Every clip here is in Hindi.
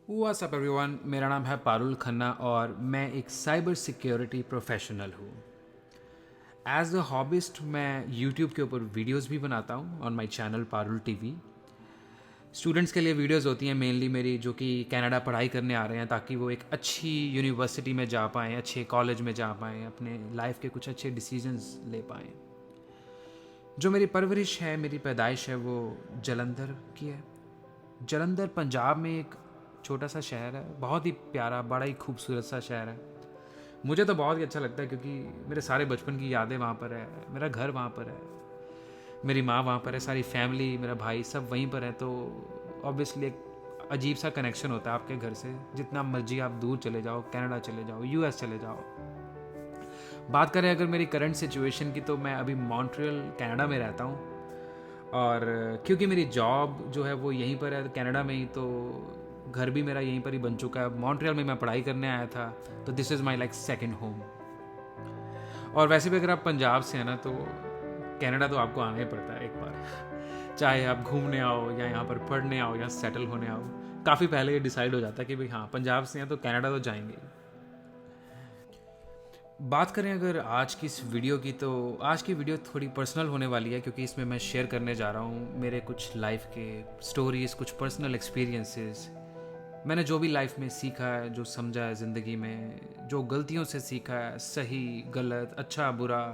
व्हाट्स अप एवरीवन, मेरा नाम है पारुल खन्ना और मैं एक साइबर सिक्योरिटी प्रोफेशनल हूँ। एज अ हॉबिस्ट मैं यूट्यूब के ऊपर वीडियोस भी बनाता हूँ on my channel Parul TV. Students के लिए वीडियोस होती हैं मेनली मेरी, जो कि कनाडा पढ़ाई करने आ रहे हैं ताकि वो एक अच्छी यूनिवर्सिटी में जा पाएँ, अच्छे कॉलेज में जा पाएँ, अपने लाइफ के कुछ अच्छे डिसीजंस ले पाएँ। जो मेरी परवरिश है, मेरी पैदाइश है, वो जलंधर की है। जलंधर पंजाब में एक छोटा सा शहर है, बहुत ही प्यारा, बड़ा ही खूबसूरत सा शहर है। मुझे तो बहुत ही अच्छा लगता है क्योंकि मेरे सारे बचपन की यादें वहाँ पर है, मेरा घर वहाँ पर है, मेरी माँ वहाँ पर है, सारी फैमिली, मेरा भाई सब वहीं पर है। तो ऑब्वियसली एक अजीब सा कनेक्शन होता है आपके घर से, जितना मर्जी आप दूर चले जाओ, कनाडा चले जाओ, यूएस चले जाओ। बात करें अगर मेरी करंट सिचुएशन की, तो मैं अभी मॉन्ट्रियल कनाडा में रहता हूँ। और क्योंकि मेरी जॉब जो है वो यहीं पर है कनाडा में ही, तो घर भी मेरा यहीं पर ही बन चुका है। मॉन्ट्रियल में मैं पढ़ाई करने आया था, तो this is my like second home. और वैसे भी अगर आप पंजाब से हैं ना, तो कनाडा तो आपको आना ही पड़ता है एक बार, चाहे आप घूमने आओ या यहाँ पर पढ़ने आओ या सेटल होने आओ। काफ़ी पहले ये डिसाइड हो जाता है कि भाई हाँ, पंजाब से हैं तो कनाडा तो जाएंगे। बात करें अगर आज की इस वीडियो की, तो आज की वीडियो थोड़ी पर्सनल होने वाली है क्योंकि इसमें मैं शेयर करने जा रहा हूँ मेरे कुछ लाइफ के स्टोरीज़, कुछ पर्सनल एक्सपीरियंसेस। मैंने जो भी लाइफ में सीखा है, जो समझा है ज़िंदगी में, जो गलतियों से सीखा है, सही गलत, अच्छा बुरा,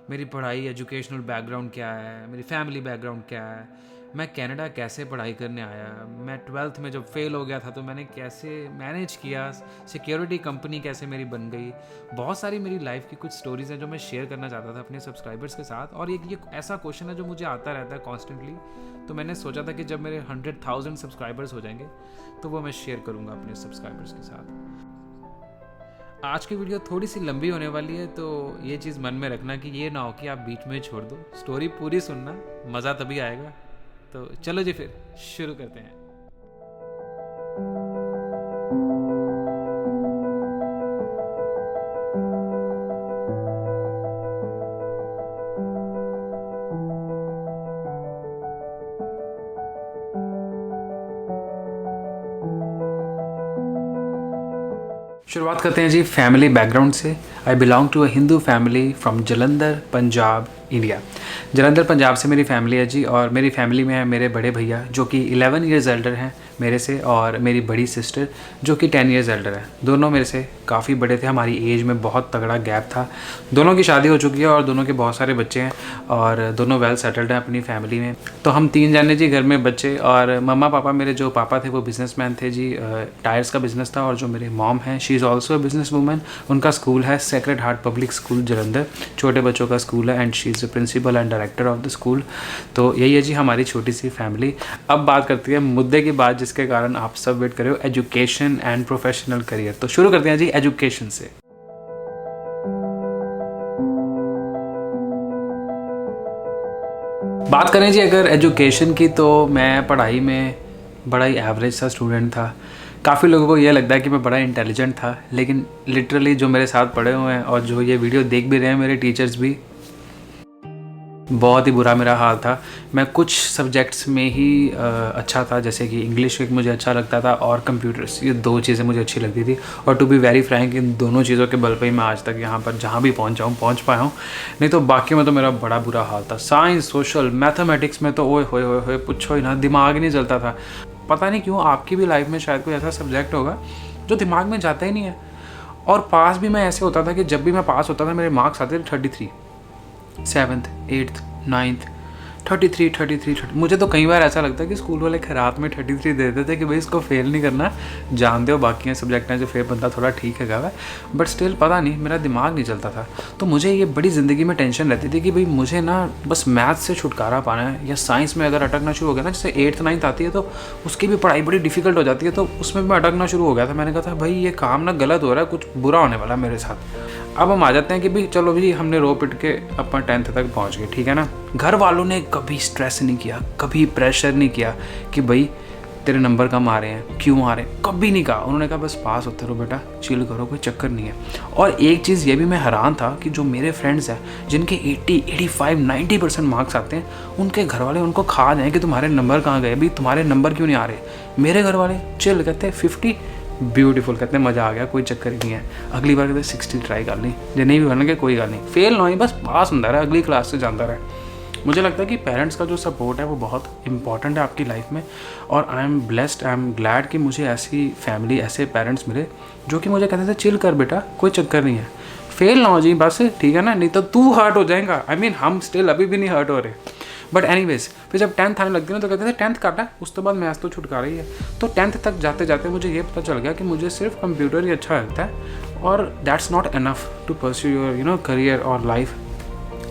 मेरी पढ़ाई एजुकेशनल बैकग्राउंड क्या है, मेरी फैमिली बैकग्राउंड क्या है, मैं कनाडा कैसे पढ़ाई करने आया, मैं 12th में जब फेल हो गया था तो मैंने कैसे मैनेज किया, सिक्योरिटी कंपनी कैसे मेरी बन गई। बहुत सारी मेरी लाइफ की कुछ स्टोरीज़ हैं जो मैं शेयर करना चाहता था अपने सब्सक्राइबर्स के साथ। और ये ऐसा क्वेश्चन है जो मुझे आता रहता है कॉन्स्टेंटली, तो मैंने सोचा था कि जब मेरे 100,000 सब्सक्राइबर्स हो जाएंगे तो वो मैं शेयर करूँगा अपने सब्सक्राइबर्स के साथ। आज की वीडियो थोड़ी सी लंबी होने वाली है, तो ये चीज़ मन में रखना कि ये ना हो कि आप बीच में छोड़ दो, स्टोरी पूरी सुनना, मज़ा तभी आएगा। तो चलो जी फिर शुरू करते हैं। शुरुआत करते हैं जी फैमिली बैकग्राउंड से। I belong to a Hindu family from Jalandhar Punjab India. Jalandhar Punjab से मेरी फैमिली है जी। और मेरी फैमिली में है मेरे बड़े भैया जो कि 11 ईयर्स एल्डर हैं मेरे से, और मेरी बड़ी सिस्टर जो कि 10 ईयर्स एल्डर है। दोनों मेरे से काफ़ी बड़े थे, हमारी एज में बहुत तगड़ा गैप था। दोनों की शादी हो चुकी है और दोनों के बहुत सारे बच्चे हैं और दोनों वेल सेटल्ड हैं अपनी फैमिली में। तो हम 3 जाने जी घर में बच्चे। और मम्मा पापा, मेरे जो पापा थे वो बिजनेसमैन थे जी, टायर्स का बिजनेस था। और जो मेरी मॉम है, she is also a business woman. उनका स्कूल है Sacred Heart Public School Jalandhar, छोटे बच्चों का स्कूल है, and she is the principal and director of the school. तो यही है जी हमारी छोटी सी फैमिली। अब बात करते हैं मुद्दे की बात जिसके कारण आप सब वेट कर रहे हो, एजुकेशन एंड प्रोफेशनल करियर। तो शुरू करते हैं जी एजुकेशन से। बात करें जी अगर एजुकेशन की, तो मैं पढ़ाई में बड़ा ही एवरेज सा स्टूडेंट था। काफ़ी लोगों को ये लगता है कि मैं बड़ा इंटेलिजेंट था, लेकिन लिटरली जो मेरे साथ पढ़े हुए हैं और जो ये वीडियो देख भी रहे हैं मेरे टीचर्स भी, बहुत ही बुरा मेरा हाल था। मैं कुछ सब्जेक्ट्स में ही अच्छा था, जैसे कि इंग्लिश एक मुझे अच्छा लगता था और कंप्यूटर्स, ये 2 चीज़ें मुझे अच्छी लगती थी। और टू बी वेरी फ्रैंक, इन दोनों चीज़ों के बल पे ही मैं आज तक यहाँ पर जहाँ भी पहुँच पाया हूँ। नहीं तो बाकी में तो मेरा बड़ा बुरा हाल था। साइंस, सोशल, मैथमेटिक्स में तो ओए होए पूछो ही ना, दिमाग ही नहीं चलता था। पता नहीं क्यों, आपकी भी लाइफ में शायद कोई ऐसा सब्जेक्ट होगा जो दिमाग में जाता ही नहीं है। और पास भी मैं ऐसे होता था कि जब भी मैं पास होता था मेरे मार्क्स आते थे 33, 7th 8th 9th 33। मुझे तो कई बार ऐसा लगता है कि स्कूल वाले खैरात में 33 दे देते थे कि भाई इसको फेल नहीं करना, जानते हो बाकी सब्जेक्ट हैं जो फेल बंदा थोड़ा ठीक है गा, बट स्टिल पता नहीं मेरा दिमाग नहीं चलता था। तो मुझे ये बड़ी ज़िंदगी में टेंशन रहती थी कि भाई मुझे ना बस मैथ से छुटकारा पाना है, या साइंस में अगर अटकना शुरू हो गया ना, जैसे 8th 9th आती है तो उसकी भी पढ़ाई बड़ी डिफिकल्ट हो जाती है, तो उसमें मैं अटकना शुरू हो गया था। मैंने कहा था भाई ये काम ना गलत हो रहा है, कुछ बुरा होने वाला है मेरे साथ। अब हम आ जाते हैं कि भाई चलो भाई हमने रो पिट के अपना 10th तक पहुँच गए, ठीक है ना। घर वालों ने कभी स्ट्रेस नहीं किया, कभी प्रेशर नहीं किया कि भाई तेरे नंबर कम आ रहे हैं, क्यों आ रहे हैं, कभी नहीं कहा। उन्होंने कहा बस पास होते रहो बेटा, चिल करो, कोई चक्कर नहीं है। और एक चीज़ ये भी मैं हैरान था कि जो मेरे फ्रेंड्स हैं जिनके 80, 85, 90% मार्क्स आते हैं, उनके घर वाले उनको खा जाएँ कि तुम्हारे नंबर कहाँ गए, भाई तुम्हारे नंबर क्यों नहीं आ रहे। मेरे घर वाले चिल, कहते हैं 50 ब्यूटीफुल, कहते हैं मज़ा आ गया, कोई चक्कर ही नहीं है। अगली बार कहते हैं 60 ट्राई कर ली, जो नहीं भी बनेंगे कोई गल नहीं, फेल ना हो बस पास होता रहे, अगली क्लास से जाता रहे। मुझे लगता है कि पेरेंट्स का जो सपोर्ट है वो बहुत इंपॉर्टेंट है आपकी लाइफ में, और I am blessed, I am glad कि मुझे ऐसी फैमिली, ऐसे पेरेंट्स मिले जो कि मुझे कहते थे चिल कर बेटा, कोई चक्कर नहीं है, फेल ना हो जी बस, ठीक है ना, नहीं तो तू हर्ट हो जाएगा। आई मीन हम स्टिल अभी भी नहीं हर्ट हो रहे। बट एनीवेज, फिर जब 10th आने लग गई ना तो कहते थे 10th काटा, उस तो बाद मैथ्स तो छुटकारा ही है। तो 10th तक जाते जाते मुझे ये पता चल गया कि मुझे सिर्फ कंप्यूटर ही अच्छा लगता है, और that's not enough to pursue your career और लाइफ।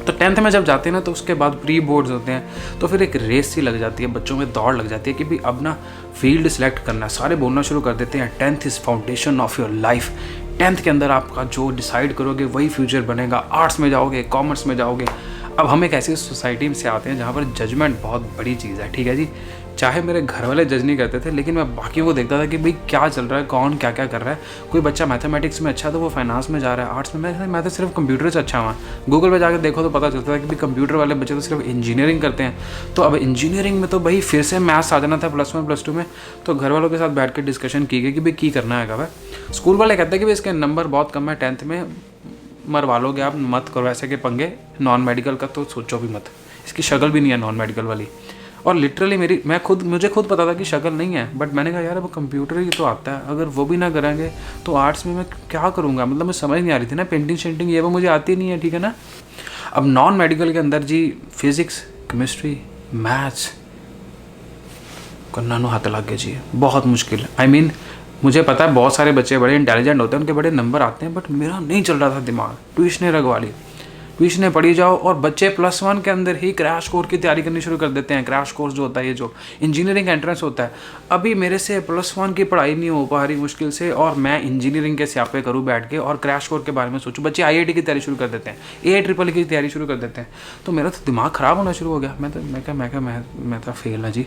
तो 10th में जब जाते हैं ना तो उसके बाद प्री बोर्ड्स होते हैं, तो फिर एक रेस सी लग जाती है, बच्चों में दौड़ लग जाती है कि भाई अब ना फील्ड सेलेक्ट करना है। सारे बोलना शुरू कर देते हैं 10th is foundation of your life, 10th के अंदर आपका जो डिसाइड करोगे वही फ्यूचर बनेगा, आर्ट्स में जाओगे, कॉमर्स में जाओगे। अब हम एक ऐसी सोसाइटी से आते हैं जहाँ पर जजमेंट बहुत बड़ी चीज़ है, ठीक है जी। चाहे मेरे घर वाले जज नहीं करते थे, लेकिन मैं बाकियों को देखता था कि भाई क्या चल रहा है, कौन क्या क्या कर रहा है। कोई बच्चा मैथमेटिक्स में अच्छा तो वो फाइनेंस में जा रहा है, आर्ट्स में मैं तो सिर्फ कंप्यूटर से अच्छा हुआ। गूगल पे जाकर देखो तो पता चलता था कि भाई कंप्यूटर वाले बच्चे तो सिर्फ इंजीनियरिंग करते हैं। तो अब इंजीनियरिंग में तो भाई फिर से मैथ्स आ जाना था +1 +2 में। तो घर वालों के साथ बैठ कर डिस्कशन की गई कि भाई की करना है भाई। स्कूल वाले कहते हैं कि भाई इसके नंबर बहुत कम है, 10th में मरवा लोगे आप, मत करो ऐसे के पंगे। नॉन मेडिकल का तो सोचो भी मत, इसकी शक्ल भी नहीं है नॉन मेडिकल वाली। और लिटरली मुझे खुद पता था कि शक्ल नहीं है, बट मैंने कहा यार अब कंप्यूटर ही तो आता है, अगर वो भी ना करेंगे तो आर्ट्स में मैं क्या करूँगा। मतलब मैं समझ नहीं आ रही थी ना, पेंटिंग शेंटिंग ये वो मुझे आती नहीं है, ठीक है ना। अब नॉन मेडिकल के अंदर जी फिज़िक्स, केमिस्ट्री, मैथ्स करना हाथ लग गए जी, बहुत मुश्किल। आई मीन मुझे पता है बहुत सारे बच्चे बड़े इंटेलिजेंट होते हैं, उनके बड़े नंबर आते हैं, बट मेरा नहीं चल रहा था दिमाग। ट्यूशनें रखवा ली, ट्यूशनें पढ़ी जाओ, और बच्चे +1 के अंदर ही क्रैश कोर्स की तैयारी करनी शुरू कर देते हैं। क्रैश कोर्स जो होता है, ये जो इंजीनियरिंग एंट्रेंस होता है, अभी मेरे से +1 की पढ़ाई नहीं हो पा रही मुश्किल से, और मैं इंजीनियरिंग के स्यापे करूँ बैठ के और क्रैश कोर्स के बारे में सोचूं। बच्चे IIT की तैयारी शुरू कर देते हैं, AIEEE की तैयारी शुरू कर देते हैं। तो मेरा तो दिमाग ख़राब होना शुरू हो गया। मैं तो फेल है जी।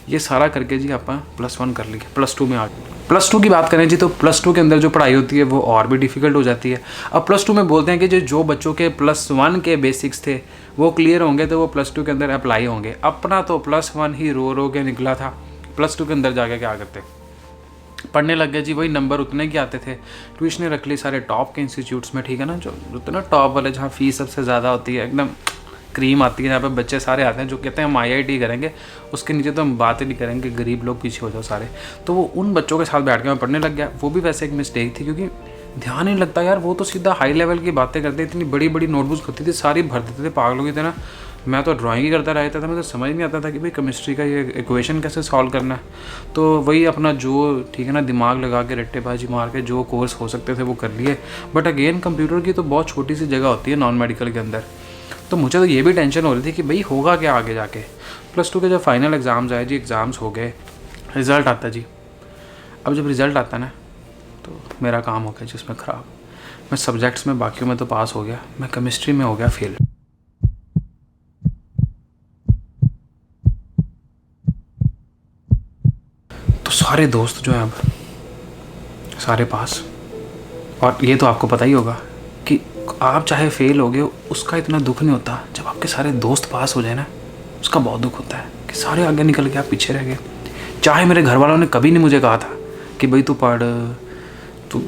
ये सारा करके जी आप +1 कर लिए, +2 में आ गए। +2 की बात करें जी तो +2 के अंदर जो पढ़ाई होती है वो और भी डिफ़िकल्ट हो जाती है। अब +2 में बोलते हैं कि जो बच्चों के +1 के बेसिक्स थे वो क्लियर होंगे तो वो +2 के अंदर अप्लाई होंगे। अपना तो +1 ही रो के निकला था। +2 के अंदर जाके क्या करते, पढ़ने लग गए जी, वही नंबर उतने के आते थे। ट्यूशनें रख ली सारे टॉप के इंस्टीट्यूट्स में, ठीक है ना, जो उतना टॉप वाले जहाँ फीस सबसे ज़्यादा होती है, एकदम क्रीम आती है, जहाँ पे बच्चे सारे आते हैं जो कहते हैं हम IIT करेंगे, उसके नीचे तो हम बात ही नहीं करेंगे, गरीब लोग पीछे हो जाओ सारे। तो वो उन बच्चों के साथ बैठ के मैं पढ़ने लग गया। वो भी वैसे एक मिस्टेक थी, क्योंकि ध्यान नहीं लगता यार, वो तो सीधा हाई लेवल की बातें करते, इतनी बड़ी बड़ी नोटबुक्स होती थी, सारी भर देते थे पागलों की तरह। मैं तो ड्राइंग ही करता रहता था, मुझे समझ नहीं आता था कि भाई केमिस्ट्री का ये इक्वेशन कैसे सॉल्व करना है। तो वही अपना जो, ठीक है ना, दिमाग लगा के रट्टेबाजी मार के जो कोर्स हो सकते थे वो कर लिए। बट अगेन कंप्यूटर की तो बहुत छोटी सी जगह होती है नॉन मेडिकल के अंदर। तो मुझे तो ये भी टेंशन हो रही थी कि भाई होगा क्या आगे जाके। +2 के जब फाइनल एग्ज़ाम्स आए जी, एग्ज़ाम्स हो गए, रिज़ल्ट आता जी। अब जब रिज़ल्ट आता ना तो मेरा काम हो गया जिसमें ख़राब। मैं सब्जेक्ट्स में बाकियों में तो पास हो गया, मैं केमिस्ट्री में हो गया फेल। तो सारे दोस्त जो हैं अब सारे पास, और ये तो आपको पता ही होगा कि आप चाहे फेल हो गए, उसका इतना दुख नहीं होता। जब आपके सारे दोस्त पास हो जाए ना, उसका बहुत दुख होता है कि सारे आगे निकल के आप पीछे रह गए। चाहे मेरे घर वालों ने कभी नहीं मुझे कहा था कि भाई तू पढ़, तू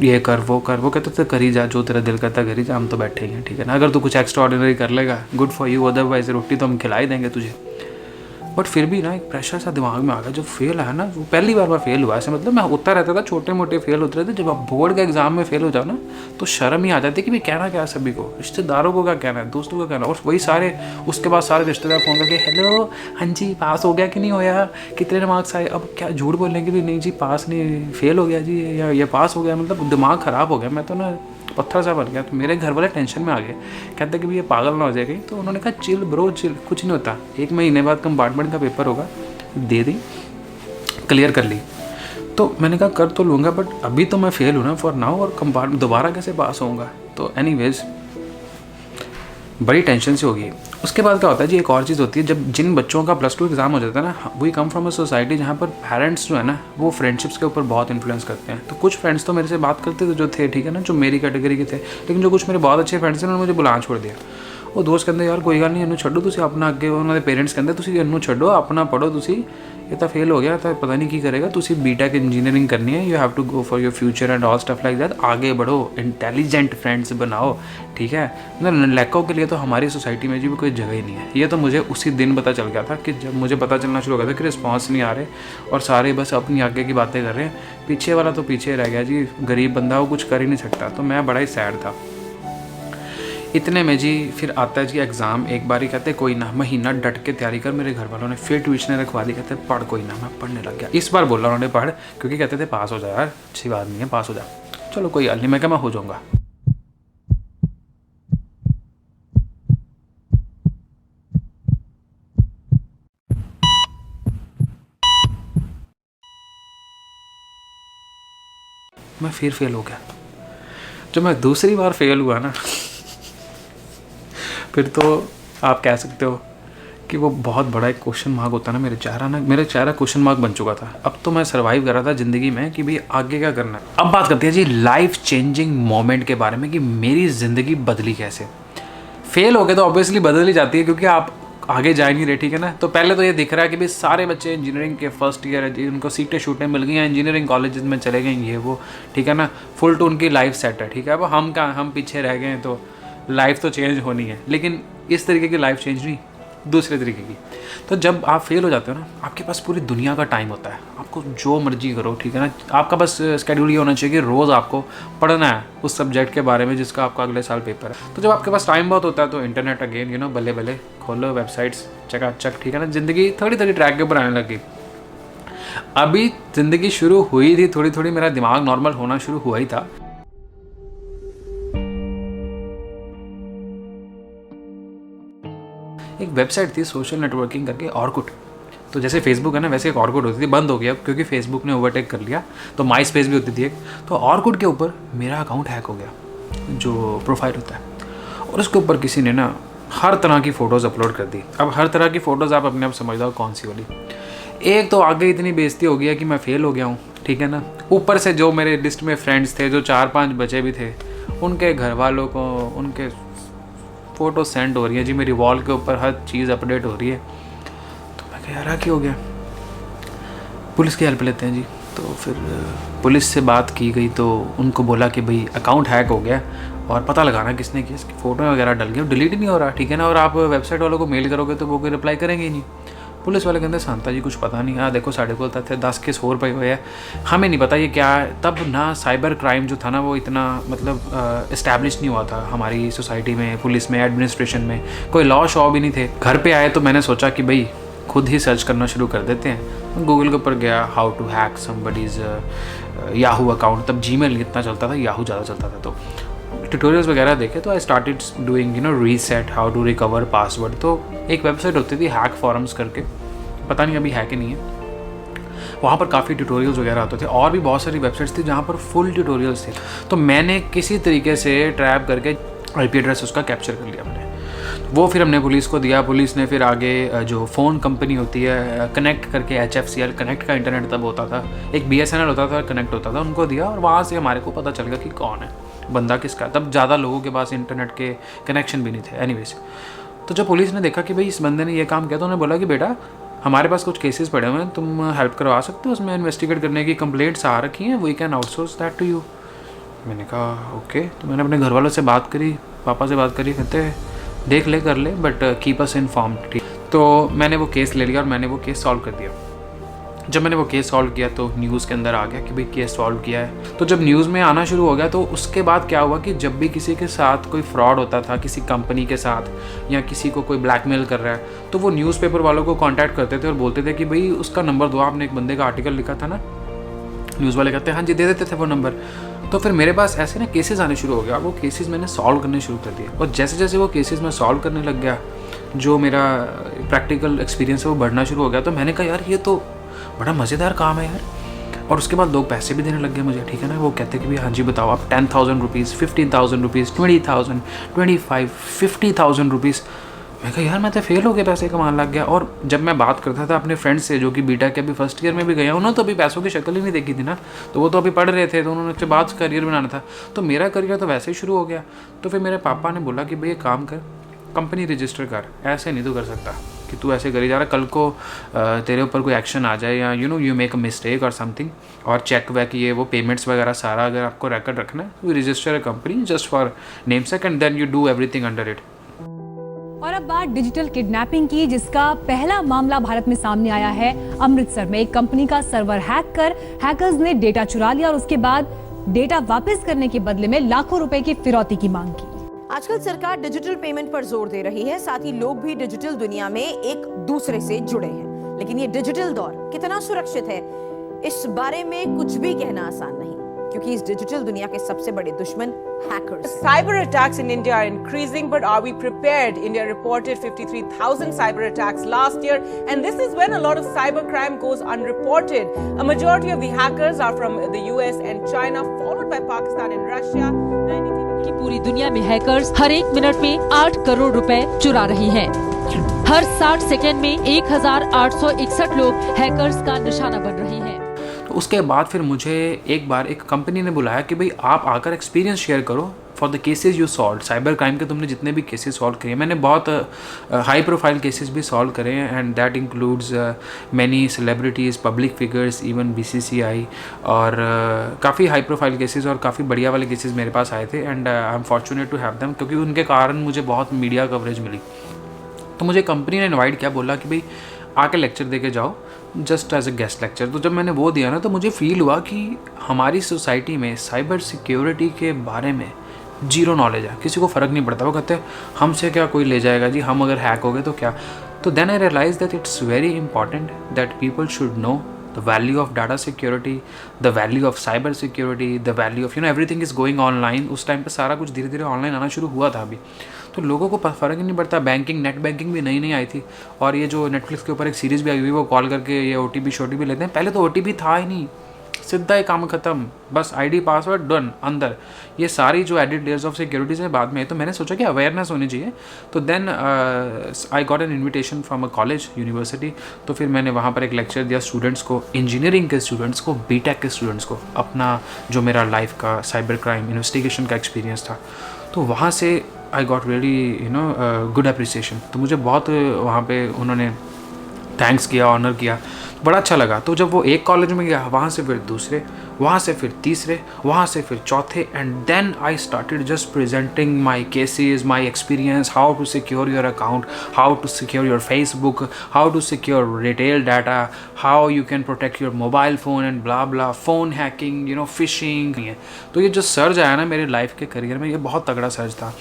ये कर, वो कर। वो कहते थे कर ही जा, जो तेरा दिल करता कर ही जा, हम तो बैठे ही हैं, ठीक है ना। अगर तू कुछ एक्स्ट्रा ऑर्डिनरी कर लेगा, गुड फॉर यू, अदरवाइज रोटी तो हम खिला ही देंगे तुझे। बट फिर भी ना एक प्रेशर सा दिमाग में आ गया। जब फेल है ना, वो पहली बार फेल हुआ, ऐसे मतलब मैं होता रहता था, छोटे मोटे फेल होते रहते। जब आप बोर्ड के एग्जाम में फेल हो जाओ ना तो शर्म ही आ जाती है कि भाई कहना क्या है सभी को, रिश्तेदारों को क्या कहना है, दोस्तों को कहना। और वही सारे, उसके बाद सारे रिश्तेदार फ़ोन करके हेलो हाँ जी पास हो गया कि नहीं होया, कितने मार्क्स आए। अब क्या झूठ बोलने की भी नहीं जी, पास नहीं, फेल हो गया जी, या ये पास हो गया। मतलब दिमाग ख़राब हो गया, मैं तो ना पत्थर सा बन गया। तो मेरे घर वाले टेंशन में आ गए, कहते कि भाई ये पागल ना हो जाएगी। तो उन्होंने कहा चिल ब्रो चिल, कुछ नहीं होता, 1 महीने बाद कंपार्टमेंट का पेपर होगा, दे दी, क्लियर कर ली। तो मैंने कहा कर तो लूँगा, बट अभी तो मैं फेल हूँ ना फॉर नाउ, और कंपार्टमेंट दोबारा कैसे पास होऊंगा। तो एनीवेज बड़ी टेंशन से होगी। उसके बाद क्या होता है जी, एक और चीज़ होती है, जब जिन बच्चों का +2 एग्ज़ाम हो जाता है ना, we come from a society जहाँ पर पेरेंट्स जो है ना वो फ्रेंडशिप्स के ऊपर बहुत इन्फ्लुएंस करते हैं। तो कुछ फ्रेंड्स तो मेरे से बात करते थे जो थे, ठीक है ना, जो मेरी कैटेगरी के थे, लेकिन जो कुछ मेरे बहुत अच्छे फ्रेंड्स थे उन्होंने मुझे बुलाना छोड़ दिया। ਉਹ ਦੋਸਤ ਕਹਿੰਦੇ ਯਾਰ ਕੋਈ ਗੱਲ ਨਹੀਂ ਇਹਨੂੰ ਛੱਡੋ ਤੁਸੀਂ ਆਪਣਾ ਅੱਗੇ, ਉਹਨਾਂ ਦੇ ਪੇਰੈਂਟਸ ਕਹਿੰਦੇ ਤੁਸੀਂ ਇਹਨੂੰ ਛੱਡੋ ਆਪਣਾ ਪੜ੍ਹੋ ਤੁਸੀਂ, ਇਹ ਤਾਂ ਫੇਲ ਹੋ ਗਿਆ ਤਾਂ ਪਤਾ नहीं ਕੀ ਕਰੇਗਾ, ਤੁਸੀਂ बीटेक इंजीनियरिंग करनी है, you have to go for your future and all stuff like that, आगे बढ़ो, इंटेलिजेंट फ्रेंड्स बनाओ, ठीक है। मतलब लड़कों के लिए तो हमारी सोसाइटी में जी भी कोई जगह ही नहीं है। ये तो मुझे उसी दिन पता चल गया था कि जब मुझे पता चलना शुरू हो गया था कि रिस्पॉन्स नहीं आ रहे और सारे बस अपनी आगे की बातें कर रहे हैं, पीछे वाला तो पीछे रह गया जी, गरीब बंदा वो कुछ कर ही नहीं सकता। तो मैं बड़ा ही सैड था। इतने में जी फिर आता है जी एग्ज़ाम, एक बार ही कहते कोई ना महीना डट के तैयारी कर, मेरे घर वालों ने फिर ट्यूशन रखवा दी, कहते पढ़ कोई ना, मैं पढ़ने लग गया। इस बार बोला उन्होंने पढ़, क्योंकि कहते थे पास हो जा यार, अच्छी बात नहीं है पास हो जा, चलो कोई हाल नहीं, मैं क्या मैं हो जाऊँगा। मैं फिर फेल हो गया। जब मैं दूसरी बार फेल हुआ ना फिर तो आप कह सकते हो कि वो बहुत बड़ा एक क्वेश्चन मार्क होता है ना, मेरे चेहरा क्वेश्चन मार्क बन चुका था। अब तो मैं सर्वाइव कर रहा था ज़िंदगी में कि भाई आगे क्या करना है। अब बात करते हैं जी लाइफ चेंजिंग मोमेंट के बारे में कि मेरी ज़िंदगी बदली कैसे। फेल हो गए तो ऑब्वियसली बदल ही जाती है, क्योंकि आप आगे जा नहीं रहे, ठीक है ना। तो पहले तो ये दिख रहा है कि भाई सारे बच्चे इंजीनियरिंग के फर्स्ट ईयर है, उनको सीटें शूटें मिल गई हैं, इंजीनियरिंग कॉलेज में चले गए ये वो, ठीक है ना, फुल टू उनकी लाइफ सेट है, ठीक है। अब हम कहाँ, हम पीछे रह गए हैं, तो लाइफ तो चेंज होनी है, लेकिन इस तरीके की लाइफ चेंज नहीं, दूसरे तरीके की। तो जब आप फेल हो जाते हो ना, आपके पास पूरी दुनिया का टाइम होता है, आपको जो मर्जी करो, ठीक है ना। आपका बस स्केड्यूल ये होना चाहिए कि रोज़ आपको पढ़ना है उस सब्जेक्ट के बारे में जिसका आपका अगले साल पेपर है। तो जब आपके पास टाइम बहुत होता है तो इंटरनेट अगेन बल्ले बल्ले खोलो, वेबसाइट्स चकाचक, ठीक है ना। ज़िंदगी थोड़ी थोड़ी ट्रैक के ऊपर आने लगी। अभी ज़िंदगी शुरू हुई थी, थोड़ी थोड़ी मेरा दिमाग नॉर्मल होना शुरू हुआ ही था। एक वेबसाइट थी सोशल नेटवर्किंग करके, ऑर्कुट। तो जैसे फेसबुक है ना, वैसे एक ऑर्कुट होती थी, बंद हो गया क्योंकि फेसबुक ने ओवरटेक कर लिया। तो माई स्पेस भी होती थी एक। तो ऑर्कुट के ऊपर मेरा अकाउंट हैक हो गया, जो प्रोफाइल होता है, और उसके ऊपर किसी ने ना हर तरह की फ़ोटोज़ अपलोड कर दी। अब हर तरह की फ़ोटोज़ आप अपने आप समझ लो कौन सी वाली। एक तो आगे इतनी बेइज्जती हो गया कि मैं फ़ेल हो गया हूँ, ठीक है ना। ऊपर से जो मेरे लिस्ट में फ्रेंड्स थे, जो 4-5 बचे भी थे, उनके घर वालों को उनके फ़ोटो सेंड हो रही है जी, मेरी वॉल के ऊपर हर चीज़ अपडेट हो रही है। तो मैं कहा यार क्या हो गया, पुलिस की हेल्प लेते हैं जी। तो फिर पुलिस से बात की गई, तो उनको बोला कि भाई अकाउंट हैक हो गया और पता लगाना किसने किया, इसकी फ़ोटो वगैरह डल गई, डिलीट नहीं हो रहा, ठीक है ना। और आप वेबसाइट वालों को मेल करोगे तो वो कोई रिप्लाई करेंगे ही नहीं। पुलिस वाले कहते शांता जी कुछ पता नहीं, हाँ देखो साढ़े को थे 10 केस और पे हुए हैं, हमें नहीं पता ये क्या है। तब ना साइबर क्राइम जो था ना वो इतना मतलब इस्टेब्लिश नहीं हुआ था हमारी सोसाइटी में, पुलिस में, एडमिनिस्ट्रेशन में, कोई लॉ शॉ भी नहीं थे। घर पे आए तो मैंने सोचा कि भाई खुद ही सर्च करना शुरू कर देते हैं। गूगल के ऊपर गया, how to hack somebody's Yahoo account. तब जीमेल इतना चलता था, याहू ज़्यादा चलता था। तो ट्यूटोरियल्स वगैरह देखे तो I started doing reset, how to recover password. तो एक वेबसाइट होती थी हैक फॉरम्स करके, पता नहीं अभी है कि नहीं है। वहाँ पर काफ़ी ट्यूटोरियल्स वगैरह होते थे, और भी बहुत सारी वेबसाइट्स थी जहाँ पर फुल ट्यूटोरियल्स थे। तो मैंने किसी तरीके से ट्रैप करके IP एड्रेस उसका कैप्चर कर लिया मैंने। वो फिर हमने पुलिस को दिया, पुलिस ने फिर आगे जो फ़ोन कंपनी होती है कनेक्ट करके, HFCL कनेक्ट का इंटरनेट तब होता था, एक BSNL होता था कनेक्ट होता था, उनको दिया, और वहाँ से हमारे को पता चल गया कि कौन है बंदा किसका। तब ज़्यादा लोगों के पास इंटरनेट के कनेक्शन भी नहीं थे एनीवेज। तो जब पुलिस ने देखा कि भाई इस बंदे ने ये काम किया, तो उन्होंने बोला कि बेटा हमारे पास कुछ केसेस पड़े हुए हैं, तुम हेल्प करवा सकते हो उसमें, इन्वेस्टिगेट करने की कंप्लेंट्स आ रखी हैं, we can outsource that to you. मैंने कहा ओके। तो मैंने अपने घर वालों से बात करी, पापा से बात करी, कहते देख ले कर ले बट कीप अस इन्फॉर्म्ड, ठीक। तो मैंने वो केस ले लिया और मैंने वो केस सॉल्व कर दिया। जब मैंने वो केस सॉल्व किया तो न्यूज़ के अंदर आ गया कि भाई केस सॉल्व किया है। तो जब न्यूज़ में आना शुरू हो गया तो उसके बाद क्या हुआ कि जब भी किसी के साथ कोई फ्रॉड होता था, किसी कंपनी के साथ, या किसी को कोई ब्लैकमेल कर रहा है, तो वो न्यूज़पेपर वालों को कांटेक्ट करते थे और बोलते थे कि भाई उसका नंबर दो, आपने एक बंदे का आर्टिकल लिखा था ना। न्यूज़ वाले कहते हैं हाँ जी, दे देते थे वो नंबर। तो फिर मेरे पास ऐसे ना केसेस आने शुरू हो गया, वो केसेस मैंने सॉल्व करने शुरू कर दिए। और जैसे जैसे वो केसेस मैं सॉल्व करने लग गया, जो मेरा प्रैक्टिकल एक्सपीरियंस है वो बढ़ना शुरू हो गया। तो मैंने कहा यार ये तो बड़ा मज़ेदार काम है यार। और उसके बाद लोग पैसे भी देने लग गए मुझे, ठीक है ना। वो कहते कि भाई हाँ जी बताओ, आप 10,000 रुपीज़, 15,000 रुपीज़, 20,000, 25, 50,000 रुपीज़। मैं कहा यार मैं तो फेल हो गया, पैसे कमाने लग गया। और जब मैं बात करता था अपने फ्रेंड्स से जो कि बीटेक के अभी फर्स्ट ईयर में भी गए, उन्होंने तो अभी पैसों की शक्ल ही नहीं देखी थी ना, तो वो तो अभी पढ़ रहे थे, तो उन्होंने उसके बाद करियर बनाना था। तो मेरा करियर तो वैसे ही शुरू हो गया। तो फिर मेरे पापा ने बोला कि भाई एक काम कर, कंपनी रजिस्टर कर, ऐसे नहीं तो कर सकता कि तू ऐसे करी जा रहा, कल को तेरे ऊपर कोई एक्शन आ जाए या यू मेक अ मिस्टेक और समथिंग, और चेक वैक ये वो पेमेंट्स वगैरह सारा अगर आपको रिकॉर्ड रखना है, तो register a company just for name sake and then you do everything under it. और अब बात डिजिटल किडनैपिंग की, जिसका पहला मामला भारत में सामने आया है। अमृतसर में एक कंपनी का सर्वर हैक कर हैकर्स ने डेटा चुरा लिया और उसके बाद डेटा वापस करने के बदले में लाखों रुपए की फिरौती की मांग की। आजकल सरकार डिजिटल पेमेंट पर जोर दे रही है, साथ ही लोग भी डिजिटल दुनिया में एक दूसरे से जुड़े हैं। लेकिन ये डिजिटल दौर कितना सुरक्षित है, इस बारे में कुछ भी कहना आसान नहीं, क्योंकि इस डिजिटल दुनिया के सबसे बड़े दुश्मन hackers. Cyber attacks in India are increasing, but are we prepared? India reported 53,000 cyber attacks last year, and this is when a lot of cyber crime goes unreported. A majority of the hackers are from the US and China, followed by Pakistan and Russia. कि पूरी दुनिया में हैकर्स हर एक मिनट में 8 करोड़ रुपए चुरा रहे हैं। हर 60 सेकेंड में 1,861 लोग हैकर्स का निशाना बन रहे हैं। तो उसके बाद फिर मुझे एक बार एक कंपनी ने बुलाया कि भाई आप आकर एक्सपीरियंस शेयर करो for the cases you solve, cyber crime के तुमने जितने भी केसेस सॉल्व किए। मैंने बहुत हाई प्रोफाइल केसेस भी सॉल्व करे हैं, and that includes many celebrities, public figures, even BCCI, और काफ़ी हाई प्रोफाइल केसेस और काफ़ी बढ़िया वाले केसेस मेरे पास आए थे, and I am fortunate to have them, क्योंकि उनके कारण मुझे बहुत मीडिया कवरेज मिली। तो मुझे कंपनी ने इनवाइट किया, बोला कि भाई आके लेक्चर दे के जाओ, just as a guest lecture. तो जब मैंने वो दिया ना, तो मुझे फील हुआ कि हमारी सोसाइटी में साइबर सिक्योरिटी के बारे में जीरो नॉलेज है, किसी को फ़र्क नहीं पड़ता। वो कहते हैं हमसे क्या कोई ले जाएगा जी, हम अगर हैक हो गए तो क्या। तो then I realise that it's very important that people should know the value of data security, the value of cyber security, the value of everything is going online। उस टाइम पे सारा कुछ धीरे धीरे ऑनलाइन आना शुरू हुआ था अभी, तो लोगों को फ़र्क ही नहीं पड़ता। बैंकिंग, नेट बैंकिंग भी नई नई आई थी, और ये जो नेटफ्लिक्स के ऊपर एक सीरीज़ भी आई हुई, वो कॉल करके ये OTP लेते हैं। पहले तो OTP था ही नहीं, सीधा ही काम ख़त्म, बस ID पासवर्ड डन अंदर। ये सारी जो एडिड लेयर्स ऑफ सिक्योरिटीज़ है बाद में, तो मैंने सोचा कि अवेयरनेस होनी चाहिए। तो then I got an invitation from a college, university. तो फिर मैंने वहाँ पर एक लेक्चर दिया स्टूडेंट्स को, इंजीनियरिंग के स्टूडेंट्स को, BTech के स्टूडेंट्स को, अपना जो मेरा लाइफ का साइबर क्राइम इन्वेस्टिगेशन का एक्सपीरियंस था। तो वहाँ से I got really good appreciation. तो मुझे बहुत वहाँ पे उन्होंने थैंक्स किया, ऑनर किया, बड़ा अच्छा लगा। तो जब वो एक कॉलेज में गया, वहाँ से फिर दूसरे, वहाँ से फिर तीसरे, वहाँ से फिर चौथे, and then I started just presenting my cases, my experience, how to secure your account, how to secure your Facebook, how to secure retail data, how you can protect your mobile phone and blah blah, phone hacking, phishing. तो ये जो सर्ज आया ना मेरे लाइफ के करियर में, ये बहुत तगड़ा सर्ज था।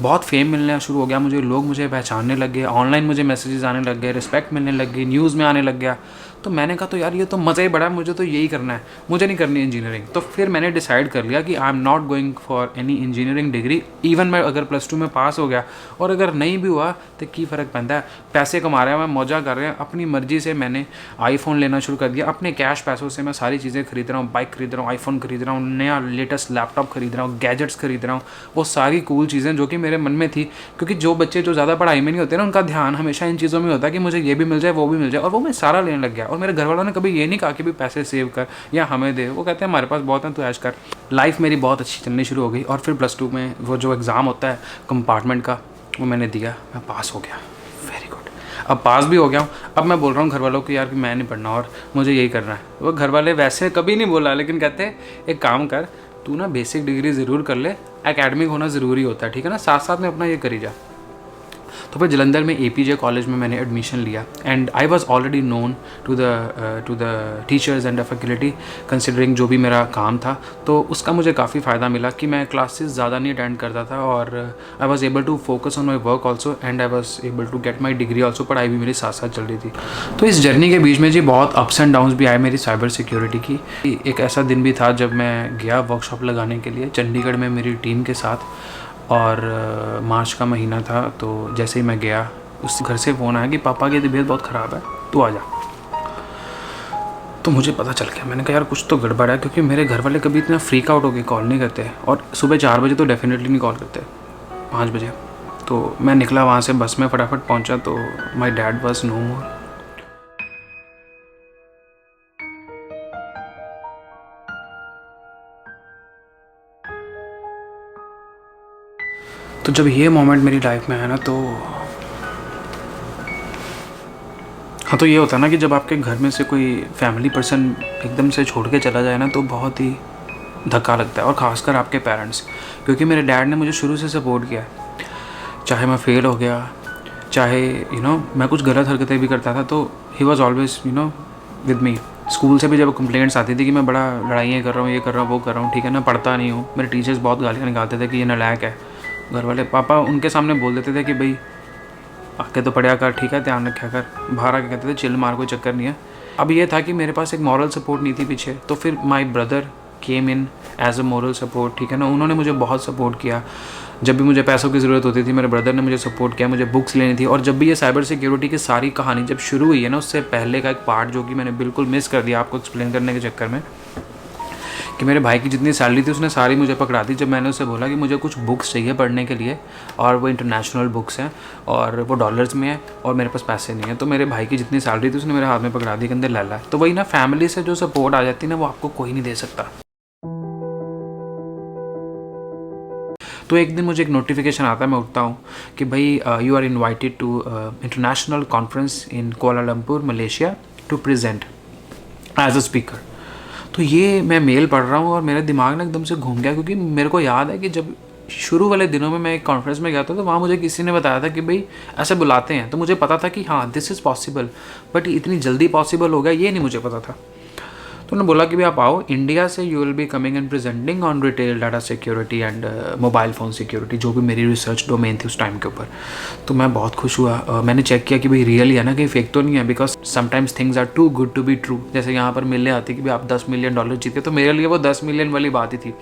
बहुत फेम मिलना शुरू हो गया मुझे, लोग मुझे पहचानने लग गए, ऑनलाइन मुझे मैसेजेस आने लग गए, रिस्पेक्ट मिलने लग गई, न्यूज़ में आने लग गया। तो मैंने कहा तो यार ये तो मज़ा ही बड़ा है, मुझे तो यही करना है, मुझे नहीं करनी इंजीनियरिंग। तो फिर मैंने डिसाइड कर लिया कि I am not going for any engineering degree. Even मैं अगर +2 में पास हो गया और अगर नहीं भी हुआ तो की फ़र्क पैंदा है, पैसे कमा रहे हैं, मैं मौजा कर रहे हैं, अपनी मर्जी से मैंने आईफोन लेना शुरू कर दिया। अपने कैश पैसों से मैं सारी चीज़ें खरीद रहा हूँ, बाइक खरीद रहा हूँ, आईफोन खरीद रहा हूँ, नया लेटेस्ट लैपटॉप खरीद रहा हूँ, गैजेट्स खरीद रहा हूँ, वो सारी कूल चीज़ें जो कि मेरे मन में थी। क्योंकि जो बच्चे जो ज़्यादा पढ़ाई में नहीं होते ना, उनका ध्यान हमेशा इन चीज़ों में होता है कि मुझे ये भी मिल जाए, वो भी मिल जाए, और वो मैं सारा लेने लग गया। और मेरे घर वालों ने कभी ये नहीं कहा कि भी पैसे सेव कर या हमें दे, वो कहते हैं हमारे पास बहुत है, तू ऐश कर। लाइफ मेरी बहुत अच्छी चलनी शुरू हो गई। और फिर +2 में वो जो एग्ज़ाम होता है कंपार्टमेंट का, वो मैंने दिया, मैं पास हो गया, वेरी गुड। अब पास भी हो गया हूँ, अब मैं बोल रहा हूँ घर वालों को यार कि मैं नहीं पढ़ना और मुझे यही करना है। वो घर वाले वैसे कभी नहीं बोला, लेकिन कहते हैं एक काम कर, तू ना बेसिक डिग्री ज़रूर कर ले, एकेडमिक होना ज़रूरी होता है, ठीक है ना, साथ साथ में अपना ये करी जा। तो फिर जलंधर में APJ कॉलेज में मैंने एडमिशन लिया, and I was already known to the teachers and the faculty, considering जो भी मेरा काम था। तो उसका मुझे काफ़ी फ़ायदा मिला कि मैं क्लासेस ज़्यादा नहीं अटेंड करता था, और I was able to focus on my work also, and I was able to get my degree also. पढ़ाई भी मेरी साथ साथ चल रही थी। तो इस जर्नी के बीच में जी बहुत अप्स एंड डाउन्स भी आए मेरी साइबर सिक्योरिटी की। एक ऐसा दिन भी था जब मैं गया वर्कशॉप लगाने के लिए चंडीगढ़ में मेरी टीम के साथ, और मार्च का महीना था। तो जैसे ही मैं गया, उस घर से फ़ोन आया कि पापा की तबीयत बहुत ख़राब है, तू आ जा। तो मुझे पता चल गया, मैंने कहा यार कुछ तो गड़बड़ है, क्योंकि मेरे घर वाले कभी इतना फ्रीक आउट होकर कॉल नहीं करते, और सुबह 4 बजे तो डेफिनेटली नहीं कॉल करते, 5 बजे। तो मैं निकला वहाँ से, बस में फटाफट पहुँचा, तो माई डैड वॉज नो मोर। तो तो जब ये मोमेंट मेरी लाइफ में है ना, तो हाँ, तो ये होता है ना कि जब आपके घर में से कोई फैमिली पर्सन एकदम से छोड़ के चला जाए ना, तो बहुत ही धक्का लगता है, और ख़ासकर आपके पेरेंट्स, क्योंकि मेरे डैड ने मुझे शुरू से सपोर्ट किया है। चाहे मैं फेल हो गया, चाहे मैं कुछ गलत हरकतें भी करता था, तो he was always with me. School से भी जब कंप्लेंट्स आती थी कि मैं बड़ा लड़ाइयाँ कर रहा हूँ, ये कर रहा हूँ, वो कर रहा हूँ, ठीक है ना, पढ़ता नहीं हूँ, मेरे टीचर्स बहुत गालियाँ निकालते थे कि ये नालायक है। घर वाले पापा उनके सामने बोल देते थे कि भाई आके तो पढ़ा कर, ठीक है, ध्यान रखा कर। बाहर आके कहते थे चिल मार, कोई चक्कर नहीं है। अब ये था कि मेरे पास एक मॉरल सपोर्ट नहीं थी पीछे, तो फिर my brother came in as a moral support, ठीक है ना। उन्होंने मुझे बहुत सपोर्ट किया। जब भी मुझे पैसों की ज़रूरत होती थी, मेरे ब्रदर ने मुझे सपोर्ट किया। मुझे बुक्स लेनी थी, और जब भी ये साइबर सिक्योरिटी की सारी कहानी जब शुरू हुई है ना, उससे पहले का एक पार्ट जो कि मैंने बिल्कुल मिस कर दिया आपको एक्सप्लेन करने के चक्कर में, कि मेरे भाई की जितनी सैलरी थी उसने सारी मुझे पकड़ा दी। जब मैंने उससे बोला कि मुझे कुछ बुक्स चाहिए पढ़ने के लिए, और वो इंटरनेशनल बुक्स हैं और वो डॉलर्स में है और मेरे पास पैसे नहीं है, तो मेरे भाई की जितनी सैलरी थी उसने मेरे हाथ में पकड़ा दी कि अंदर ला ला। तो वही ना, फैमिली से जो सपोर्ट आ जाती है ना, वो आपको कोई नहीं दे सकता। तो एक दिन मुझे एक नोटिफिकेशन आता है, मैं उठता हूँ कि भाई you are invited to international conference in Kuala Lumpur Malaysia to present as a speaker. तो ये मैं मेल पढ़ रहा हूँ और मेरे दिमाग में एकदम से घूम गया, क्योंकि मेरे को याद है कि जब शुरू वाले दिनों में मैं एक कॉन्फ्रेंस में गया था, तो वहाँ मुझे किसी ने बताया था कि भाई ऐसे बुलाते हैं। तो मुझे पता था कि हाँ दिस इज़ पॉसिबल, बट इतनी जल्दी पॉसिबल होगा ये नहीं मुझे पता था। तो उन्होंने बोला कि भाई आप आओ इंडिया से, you will be coming and presenting on retail data security and mobile phone security, जो भी मेरी रिसर्च डोमेन थी उस टाइम के ऊपर। तो मैं बहुत खुश हुआ। मैंने चेक किया कि भाई रियली है ना, कहीं फेक तो नहीं है, because sometimes things are too good to be true. जैसे यहाँ पर मिलने आती कि भाई आप $10 मिलियन जीते, तो मेरे लिए वो 10 मिलियन वाली बात ही थी।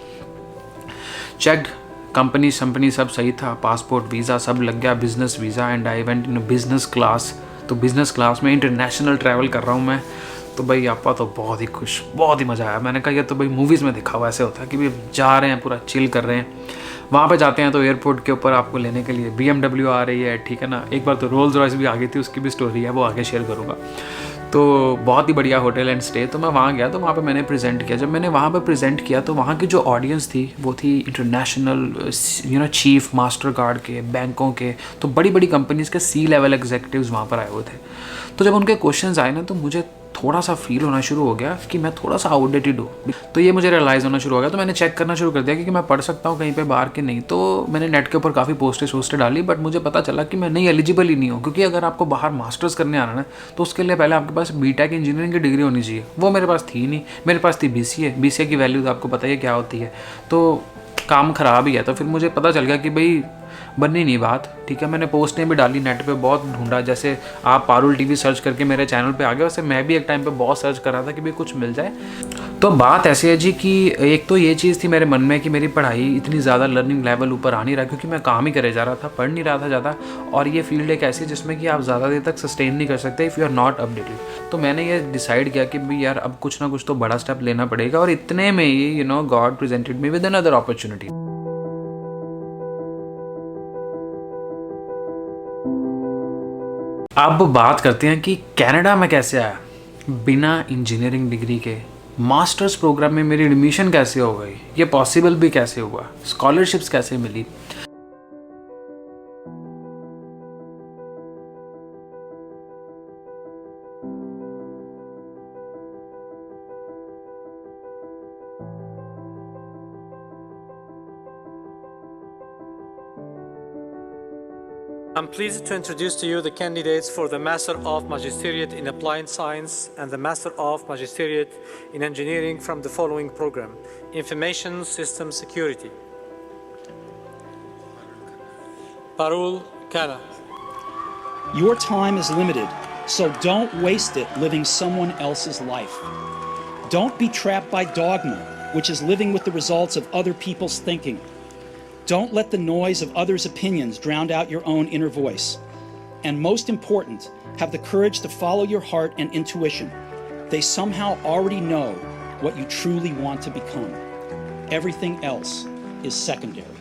चेक्ड, कंपनी सब सही था, पासपोर्ट वीज़ा सब लग गया, business visa, and I went in business class. तो बिजनेस क्लास में इंटरनेशनल ट्रैवल कर रहा हूँ मैं। तो भाई आपा तो बहुत ही खुश, बहुत ही मज़ा आया। मैंने कहा ये तो भाई मूवीज़ में दिखा हुआ ऐसे होता है कि भाई जा रहे हैं, पूरा चिल कर रहे हैं। वहाँ पे जाते हैं तो एयरपोर्ट के ऊपर आपको लेने के लिए BMW आ रही है, ठीक है ना। एक बार तो रोल्स रॉयस भी आ गई थी, उसकी भी स्टोरी है, वो आगे शेयर करूँगा। तो बहुत ही बढ़िया होटल एंड स्टे। तो मैं वहाँ गया, तो वहाँ पे मैंने प्रेजेंट किया। जब मैंने वहाँ पे प्रेजेंट किया, तो वहाँ की जो ऑडियंस थी वो थी इंटरनेशनल चीफ मास्टर कार्ड के, बैंकों के, तो बड़ी बड़ी कंपनीज़ के C-लेवल एग्जीक्यूटिव्स वहाँ पर आए हुए थे। तो जब उनके क्वेश्चंस आए ना, तो मुझे थोड़ा सा फील होना शुरू हो गया कि मैं थोड़ा सा आउटडेटेड हूँ। तो ये मुझे रियलाइज़ होना शुरू हो गया। तो मैंने चेक करना शुरू कर दिया कि मैं पढ़ सकता हूँ कहीं पे बाहर के नहीं। तो मैंने नेट के ऊपर काफ़ी पोस्टें डाली, बट मुझे पता चला कि मैं नहीं एलिजिबल ही नहीं हूँ, क्योंकि अगर आपको बाहर मास्टर्स करने आना है तो उसके लिए पहले आपके पास B.Tech इंजीनियरिंग की डिग्री होनी चाहिए। वो मेरे पास थी नहीं, मेरे पास थी BCA की वैल्यू तो आपको पता ही है क्या होती है। तो काम ख़राब ही है। तो फिर मुझे पता चल गया कि भाई बननी नहीं बात, ठीक है। मैंने पोस्टें भी डाली नेट पे, बहुत ढूंढा। जैसे आप पारुल TV सर्च करके मेरे चैनल पे आ गए, वैसे मैं भी एक टाइम पे बहुत सर्च कर रहा था कि भाई कुछ मिल जाए। तो बात ऐसी है जी कि एक तो ये चीज़ थी मेरे मन में कि मेरी पढ़ाई इतनी ज़्यादा लर्निंग लेवल ऊपर आ नहीं रहा, क्योंकि मैं काम ही करे जा रहा था, पढ़ नहीं रहा था ज़्यादा। और ये फील्ड एक ऐसी जिसमें कि आप ज़्यादा देर तक सस्टेन नहीं कर सकते if you are not updated. तो मैंने ये डिसाइड किया कि भाई यार अब कुछ ना कुछ तो बड़ा स्टेप लेना पड़ेगा। और इतने में ही God presented me with another opportunity. अब बात करते हैं कि कनाडा में कैसे आया बिना इंजीनियरिंग डिग्री के। मास्टर्स प्रोग्राम में मेरी एडमिशन कैसे हो गई, ये पॉसिबल भी कैसे हुआ, स्कॉलरशिप्स कैसे मिली। I'm pleased to introduce to you the candidates for the Master of Magisteriate in Applied Science and the Master of Magisteriate in Engineering from the following program: Information System Security. Parul Khanna. Your time is limited, so don't waste it living someone else's life. Don't be trapped by dogma, which is living with the results of other people's thinking. Don't let the noise of others' opinions drown out your own inner voice. And most important, have the courage to follow your heart and intuition. They somehow already know what you truly want to become. Everything else is secondary.